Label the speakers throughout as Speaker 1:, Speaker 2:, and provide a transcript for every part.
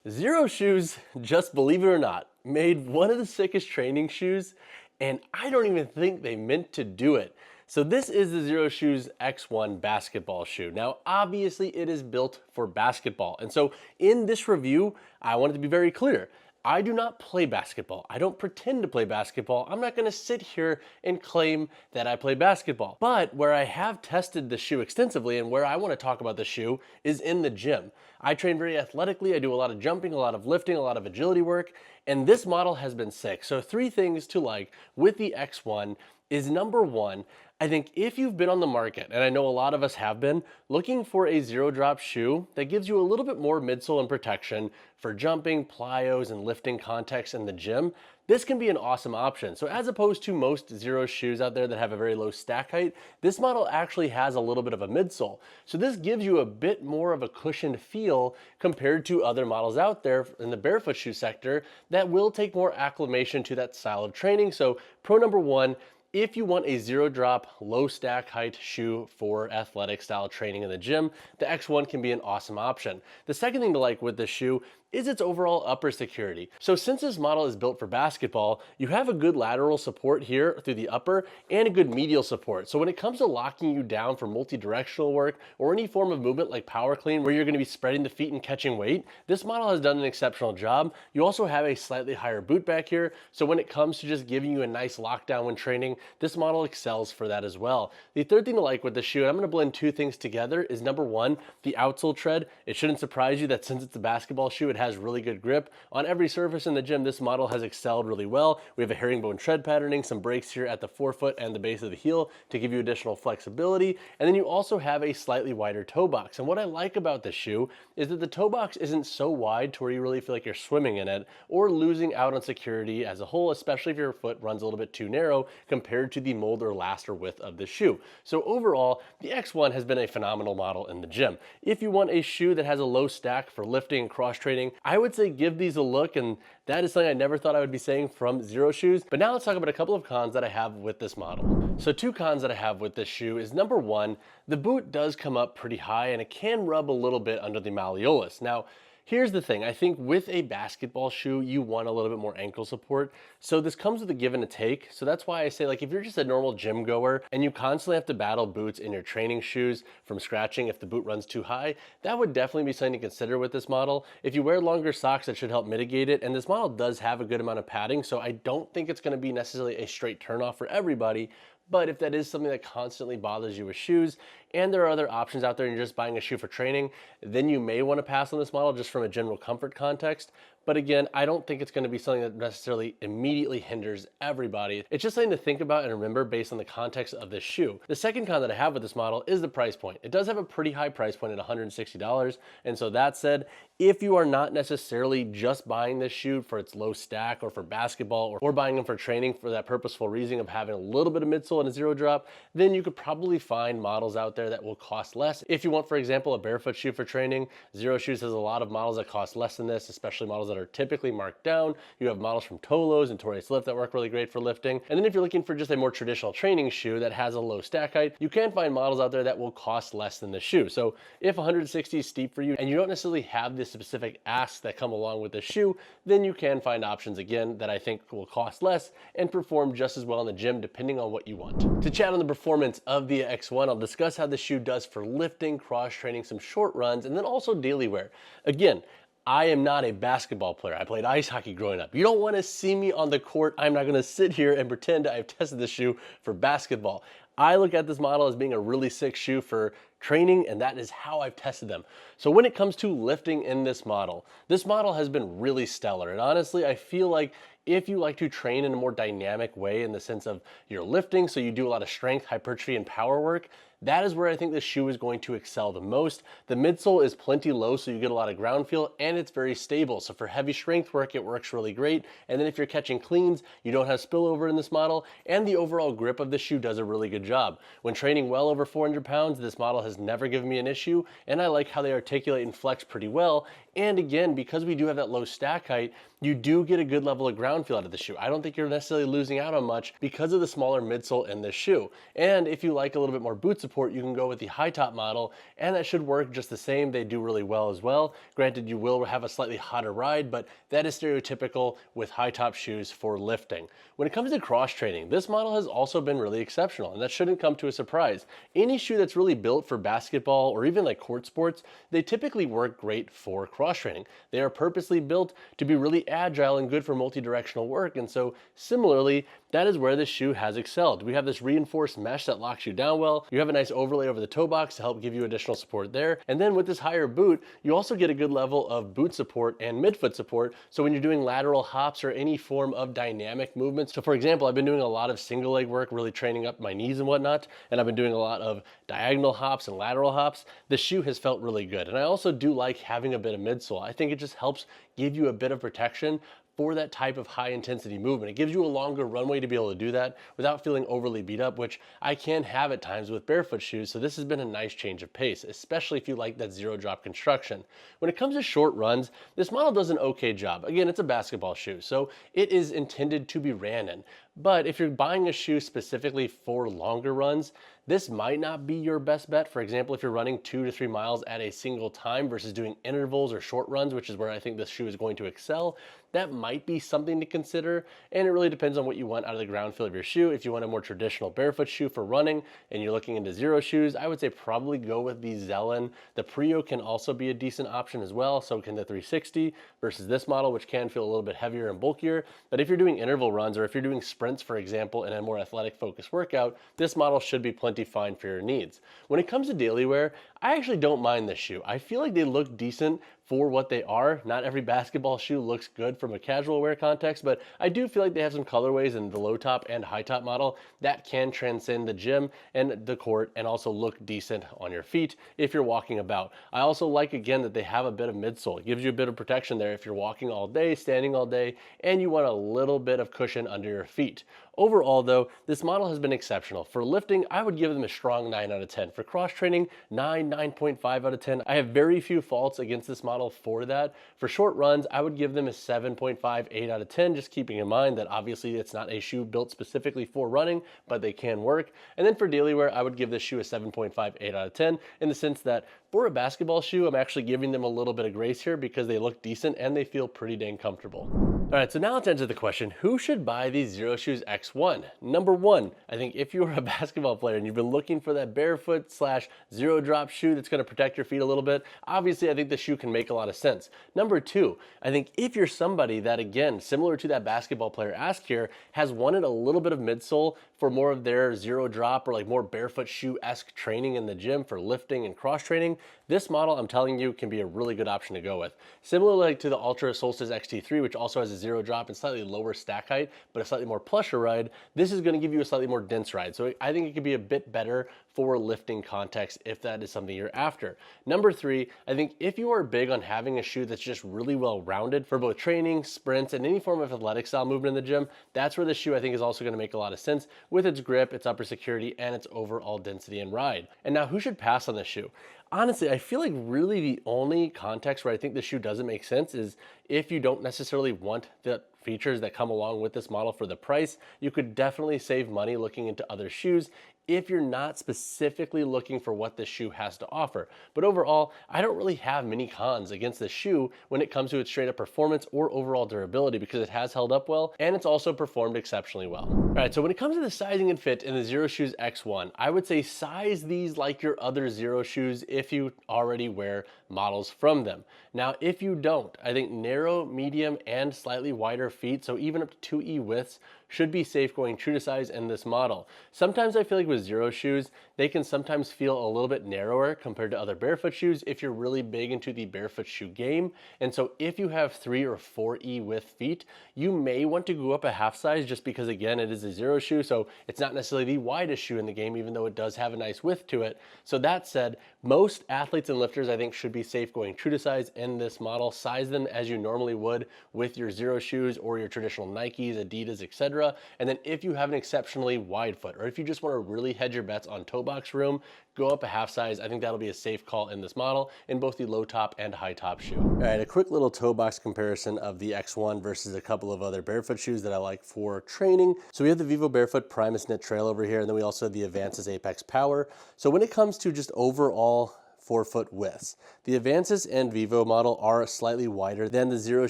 Speaker 1: Xero Shoes, just believe it or not, made one of the sickest training shoes, and I don't even think they meant to do it. So this is the Xero Shoes X1 basketball shoe. Now, obviously it is built for basketball. And so in this review, I wanted to be very clear. I do not play basketball. I don't pretend to play basketball. I'm not gonna sit here and claim that I play basketball. But where I have tested the shoe extensively and where I wanna talk about the shoe is in the gym. I train very athletically. I do a lot of jumping, a lot of lifting, a lot of agility work, and this model has been sick. So three things to like with the X1 is number one, I think if you've been on the market, and I know a lot of us have been, looking for a zero drop shoe that gives you a little bit more midsole and protection for jumping, plyos, and lifting context in the gym, this can be an awesome option. So as opposed to most Xero shoes out there that have a very low stack height, this model actually has a little bit of a midsole. So this gives you a bit more of a cushioned feel compared to other models out there in the barefoot shoe sector that will take more acclimation to that style of training. So pro number one, if you want a zero drop, low stack height shoe for athletic style training in the gym, the X1 can be an awesome option. The second thing to like with this shoe is its overall upper security. So since this model is built for basketball, you have a good lateral support here through the upper and a good medial support. So when it comes to locking you down for multi-directional work or any form of movement like power clean where you're gonna be spreading the feet and catching weight, this model has done an exceptional job. You also have a slightly higher boot back here. So when it comes to just giving you a nice lockdown when training, this model excels for that as well. The third thing to like with the shoe, and I'm gonna blend two things together, is number one, the outsole tread. It shouldn't surprise you that since it's a basketball shoe, it has really good grip. On every surface in the gym, this model has excelled really well. We have a herringbone tread patterning, some breaks here at the forefoot and the base of the heel to give you additional flexibility. And then you also have a slightly wider toe box. And what I like about this shoe is that the toe box isn't so wide to where you really feel like you're swimming in it or losing out on security as a whole, especially if your foot runs a little bit too narrow compared to the mold or laster width of the shoe. So overall, the X1 has been a phenomenal model in the gym. If you want a shoe that has a low stack for lifting and cross training, I would say give these a look, and that is something I never thought I would be saying from Xero Shoes. But now let's talk about a couple of cons that I have with this model. So two cons that I have with this shoe is number one, the boot does come up pretty high and it can rub a little bit under the malleolus. Now, here's the thing, I think with a basketball shoe, you want a little bit more ankle support. So this comes with a give and a take. So that's why I say, like, if you're just a normal gym goer and you constantly have to battle boots in your training shoes from scratching if the boot runs too high, that would definitely be something to consider with this model. If you wear longer socks, that should help mitigate it. And this model does have a good amount of padding, so I don't think it's gonna be necessarily a straight turnoff for everybody. But if that is something that constantly bothers you with shoes, and there are other options out there and you're just buying a shoe for training, then you may want to pass on this model just from a general comfort context. But again, I don't think it's going to be something that necessarily immediately hinders everybody. It's just something to think about and remember based on the context of this shoe. The second con that I have with this model is the price point. It does have a pretty high price point at $160. And so that said, if you are not necessarily just buying this shoe for its low stack or for basketball or buying them for training for that purposeful reason of having a little bit of midsole and a zero drop, then you could probably find models out there that will cost less. If you want, for example, a barefoot shoe for training, Xero Shoes has a lot of models that cost less than this, especially models that are typically marked down. You have models from Tolos and Torres Lift that work really great for lifting. And then if you're looking for just a more traditional training shoe that has a low stack height, you can find models out there that will cost less than the shoe. So if 160 is steep for you and you don't necessarily have the specific asks that come along with the shoe, then you can find options again that I think will cost less and perform just as well in the gym depending on what you want. To chat on the performance of the X1, I'll discuss how the shoe does for lifting, cross training, some short runs, and then also daily wear. Again, I am not a basketball player. I played ice hockey growing up. You don't want to see me on the court. I'm not going to sit here and pretend I've tested the shoe for basketball. I look at this model as being a really sick shoe for training, and that is how I've tested them. So when it comes to lifting in this model has been really stellar. And honestly, I feel like if you like to train in a more dynamic way in the sense of you're lifting, so you do a lot of strength, hypertrophy, and power work, that is where I think this shoe is going to excel the most. The midsole is plenty low, so you get a lot of ground feel, and it's very stable. So for heavy strength work, it works really great. And then if you're catching cleans, you don't have spillover in this model, and the overall grip of the shoe does a really good job. When training well over 400 pounds, this model has never given me an issue, and I like how they articulate and flex pretty well. And again, because we do have that low stack height, you do get a good level of ground feel out of the shoe. I don't think you're necessarily losing out on much because of the smaller midsole in this shoe. And if you like a little bit more boot support, you can go with the high top model, and that should work just the same. They do really well as well. Granted, you will have a slightly hotter ride, but that is stereotypical with high top shoes for lifting. When it comes to cross training, this model has also been really exceptional, and that shouldn't come to a surprise. Any shoe that's really built for basketball or even like court sports, they typically work great for cross training. They are purposely built to be really agile and good for multi-directional work, and so similarly, that is where this shoe has excelled. We have this reinforced mesh that locks you down well. You have a nice overlay over the toe box to help give you additional support there. And then with this higher boot, you also get a good level of boot support and midfoot support. So when you're doing lateral hops or any form of dynamic movements. So for example, I've been doing a lot of single leg work, really training up my knees and whatnot. And I've been doing a lot of diagonal hops and lateral hops. The shoe has felt really good. And I also do like having a bit of midsole. I think it just helps give you a bit of protection for that type of high intensity movement. It gives you a longer runway to be able to do that without feeling overly beat up, which I can have at times with barefoot shoes. So this has been a nice change of pace, especially if you like that zero drop construction. When it comes to short runs, this model does an okay job. Again, it's a basketball shoe, so it is intended to be ran in. But if you're buying a shoe specifically for longer runs, this might not be your best bet. For example, if you're running 2 to 3 miles at a single time versus doing intervals or short runs, which is where I think this shoe is going to excel, that might be something to consider. And it really depends on what you want out of the ground feel of your shoe. If you want a more traditional barefoot shoe for running and you're looking into Xero shoes, I would say probably go with the Zelen. The Prio can also be a decent option as well. So can the 360 versus this model, which can feel a little bit heavier and bulkier. But if you're doing interval runs or if you're doing sprints, for example, in a more athletic focused workout, this model should be plenty fine for your needs. When it comes to daily wear, I actually don't mind this shoe. I feel like they look decent for what they are. Not every basketball shoe looks good from a casual wear context, but I do feel like they have some colorways in the low top and high top model that can transcend the gym and the court and also look decent on your feet if you're walking about. I also like, again, that they have a bit of midsole. It gives you a bit of protection there if you're walking all day, standing all day, and you want a little bit of cushion under your feet. Overall though, this model has been exceptional. For lifting, I would give them a strong 9 out of 10. For cross training, 9.5 out of 10. I have very few faults against this model for that. For short runs, I would give them a 7.5, 8 out of 10, just keeping in mind that obviously it's not a shoe built specifically for running, but they can work. And then for daily wear, I would give this shoe a 7.5, 8 out of 10 in the sense that for a basketball shoe, I'm actually giving them a little bit of grace here because they look decent and they feel pretty dang comfortable. All right, so now let's answer the question, who should buy these Xero Shoes X1? Number one, I think if you're a basketball player and you've been looking for that barefoot / zero drop shoe that's gonna protect your feet a little bit, obviously I think the shoe can make a lot of sense. Number two, I think if you're somebody that, again, similar to that basketball player asked here, has wanted a little bit of midsole for more of their zero drop or like more barefoot shoe-esque training in the gym for lifting and cross training, this model, I'm telling you, can be a really good option to go with. Similarly to the Ultra Solstice XT3, which also has a zero drop and slightly lower stack height, but a slightly more plusher ride, this is gonna give you a slightly more dense ride. So I think it could be a bit better for lifting context if that is something you're after. Number three, I think if you are big on having a shoe that's just really well rounded for both training, sprints, and any form of athletic style movement in the gym, that's where the shoe I think is also gonna make a lot of sense with its grip, its upper security, and its overall density and ride. And now who should pass on this shoe? Honestly, I feel like really the only context where I think the shoe doesn't make sense is if you don't necessarily want the features that come along with this model for the price. You could definitely save money looking into other shoes if you're not specifically looking for what this shoe has to offer. But overall, I don't really have many cons against the shoe when it comes to its straight up performance or overall durability because it has held up well and it's also performed exceptionally well. All right, so when it comes to the sizing and fit in the Xero Shoes X1, I would say size these like your other Xero shoes if you already wear models from them. Now, if you don't, I think narrow, medium, and slightly wider feet, so even up to 2E widths, should be safe going true to size in this model. Sometimes I feel like with Xero shoes, they can sometimes feel a little bit narrower compared to other barefoot shoes if you're really big into the barefoot shoe game. And so if you have 3 or 4E width feet, you may want to go up a half size just because, again, it is a Xero shoe, so it's not necessarily the widest shoe in the game, even though it does have a nice width to it. So that said, most athletes and lifters I think should be safe going true to size in this model. Size them as you normally would with your Xero shoes or your traditional Nikes, Adidas, etc. etc. And then if you have an exceptionally wide foot, or if you just want to really hedge your bets on toe box room, go up a half size. I think that'll be a safe call in this model in both the low top and high top shoe. All right, a quick little toe box comparison of the X1 versus a couple of other barefoot shoes that I like for training. So we have the Vivo Barefoot Primus Knit Trail over here, and then we also have the Avances Apex Power. So when it comes to just overall forefoot widths, the Avances and Vivo model are slightly wider than the Xero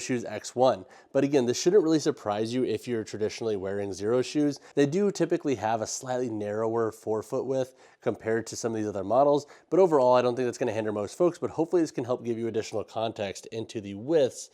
Speaker 1: Shoes X1. But again, this shouldn't really surprise you if you're traditionally wearing Xero shoes. They do typically have a slightly narrower forefoot width compared to some of these other models. But overall, I don't think that's going to hinder most folks, but hopefully this can help give you additional context into the widths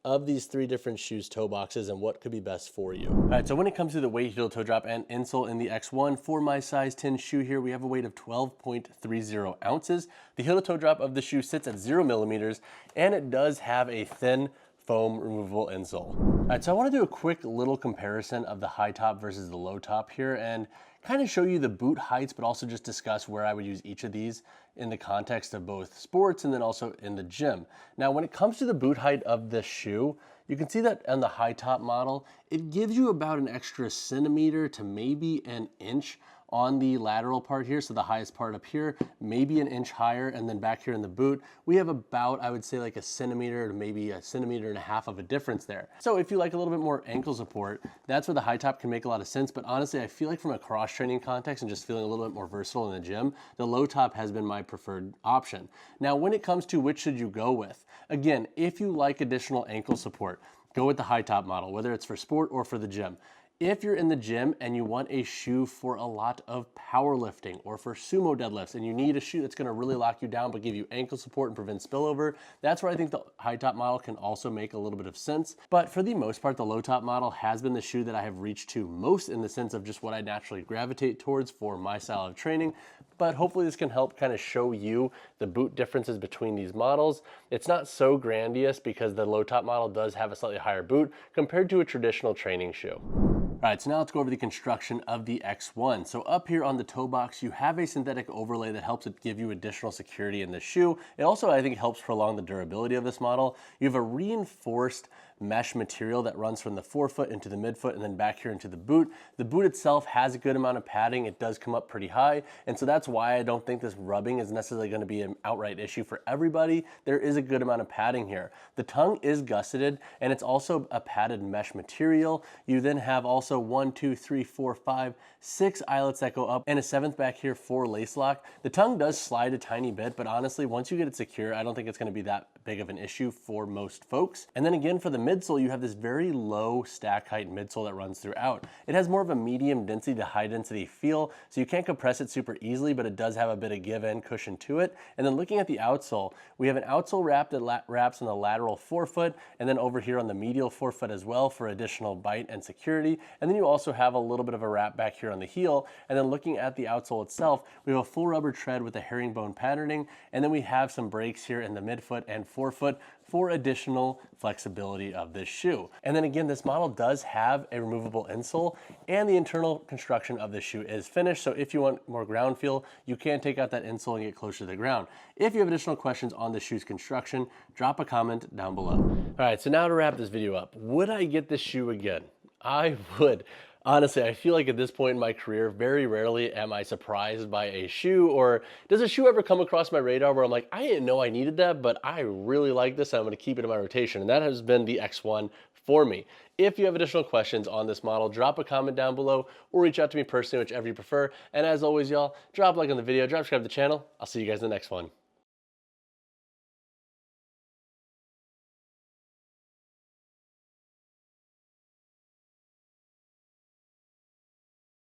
Speaker 1: of these three different shoes toe boxes and what could be best for you. All right, so when it comes to the weight, heel, toe drop, and insole in the X1, for my size 10 shoe here, we have a weight of 12.30 ounces. The heel to toe drop of the shoe sits at 0 millimeters, and it does have a thin foam removable insole. All right, so I want to do a quick little comparison of the high top versus the low top here and kind of show you the boot heights, but also just discuss where I would use each of these in the context of both sports and then also in the gym. Now, when it comes to the boot height of this shoe, you can see that on the high top model, it gives you about an extra centimeter to maybe an inch on the lateral part here. So the highest part up here, maybe an inch higher, and then back here in the boot, we have about, I would say, like a centimeter to maybe a centimeter and a half of a difference there. So if you like a little bit more ankle support, that's where the high top can make a lot of sense. But honestly, I feel like from a cross training context and just feeling a little bit more versatile in the gym, the low top has been my preferred option. Now, when it comes to which should you go with, again, if you like additional ankle support, go with the high top model, whether it's for sport or for the gym. If you're in the gym and you want a shoe for a lot of powerlifting or for sumo deadlifts and you need a shoe that's going to really lock you down but give you ankle support and prevent spillover, that's where I think the high top model can also make a little bit of sense. But for the most part, the low top model has been the shoe that I have reached to most in the sense of just what I naturally gravitate towards for my style of training. But hopefully this can help kind of show you the boot differences between these models. It's not so grandiose because the low top model does have a slightly higher boot compared to a traditional training shoe. All right, so now let's go over the construction of the X1. So up here on the toe box, you have a synthetic overlay that helps it give you additional security in the shoe. It also, I think, helps prolong the durability of this model. You have a reinforced mesh material that runs from the forefoot into the midfoot and then back here into the boot. The boot itself has a good amount of padding. It does come up pretty high, and so that's why I don't think this rubbing is necessarily going to be an outright issue for everybody. There is a good amount of padding here. The tongue is gusseted, and it's also a padded mesh material. You then have also 1, 2, 3, 4, 5, 6 eyelets that go up and a 7th back here for lace lock. The tongue does slide a tiny bit, but honestly, once you get it secure, I don't think it's going to be that big of an issue for most folks. And then again, for the midsole, you have this very low stack height midsole that runs throughout. It has more of a medium density to high density feel, so you can't compress it super easily, but it does have a bit of give in cushion to it. And then looking at the outsole, we have an outsole wrap that wraps on the lateral forefoot, and then over here on the medial forefoot as well for additional bite and security. And then you also have a little bit of a wrap back here on the heel. And then looking at the outsole itself, we have a full rubber tread with a herringbone patterning, and then we have some breaks here in the midfoot and forefoot for additional flexibility of this shoe. And then again, this model does have a removable insole, and the internal construction of this shoe is finished. So if you want more ground feel, you can take out that insole and get closer to the ground. If you have additional questions on the shoe's construction, drop a comment down below. All right, so now to wrap this video up, would I get this shoe again? I would. Honestly, I feel like at this point in my career, very rarely am I surprised by a shoe, or does a shoe ever come across my radar where I'm like, I didn't know I needed that, but I really like this, and I'm gonna keep it in my rotation. And that has been the X1 for me. If you have additional questions on this model, drop a comment down below or reach out to me personally, whichever you prefer. And as always, y'all, drop a like on the video, subscribe to the channel. I'll see you guys in the next one.